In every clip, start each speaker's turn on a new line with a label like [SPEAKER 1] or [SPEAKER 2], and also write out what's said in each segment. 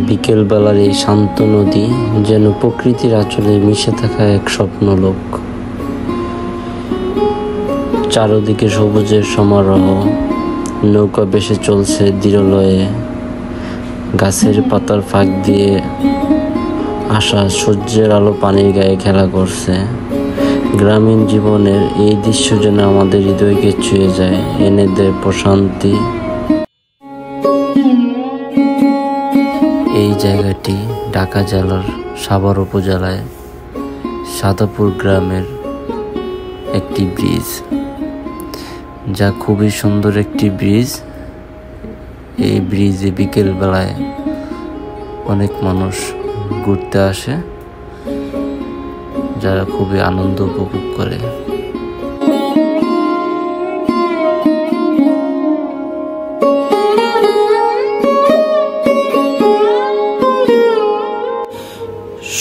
[SPEAKER 1] বিকেলবেলার এই শান্ত নদী যেন প্রকৃতির আঁচলে মিশে থাকা এক স্বপ্নলোক। চারদিকে সবুজের সমারোহ, নৌকা ভেসে চলছে ধীরলয়ে, গাছের পাতার ফাঁক দিয়ে আসা সূর্যের আলো পানির গায়ে খেলা করছে। গ্রামীণ জীবনের এই দৃশ্য যেন আমাদের হৃদয়কে ছুঁয়ে যায়, এনে দেয় প্রশান্তি। এই জায়গাটি ঢাকা জেলার সাভার উপজেলায় সাদাপুর গ্রামের একটি ব্রিজ, যা খুবই সুন্দর একটি ব্রিজ। এই ব্রিজে বিকেল বেলায় অনেক মানুষ ঘুরতে আসে, যারা খুবই আনন্দ উপভোগ করে।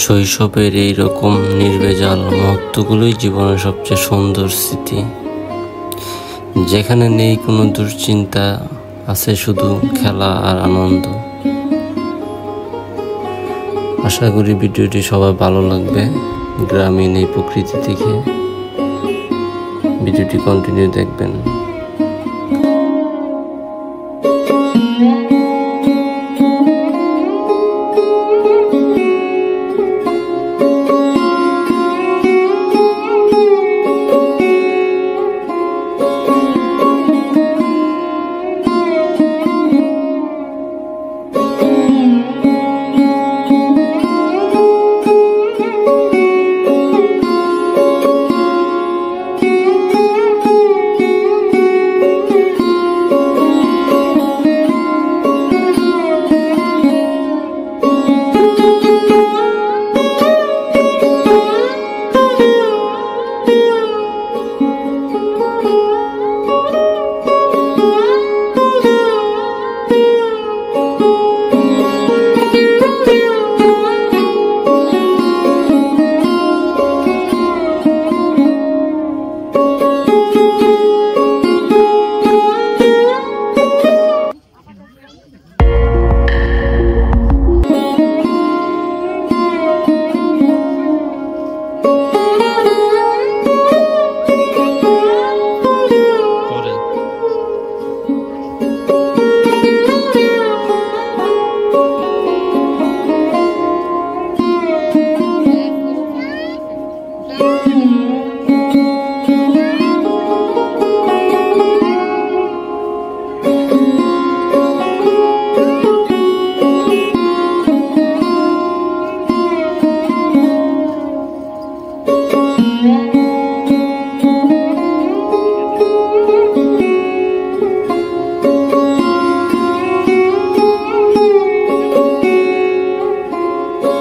[SPEAKER 1] শৈশবের এইরকম নির্ভেজাল মুহূর্তগুলোই জীবনের সবচেয়ে সুন্দর স্মৃতি, যেখানে নেই কোনো দুশ্চিন্তা, আছে শুধু খেলা আর আনন্দ। আশা করি ভিডিওটি সবার ভালো লাগবে। গ্রামীণ এই প্রকৃতি দেখে ভিডিওটি কন্টিনিউ দেখবেন।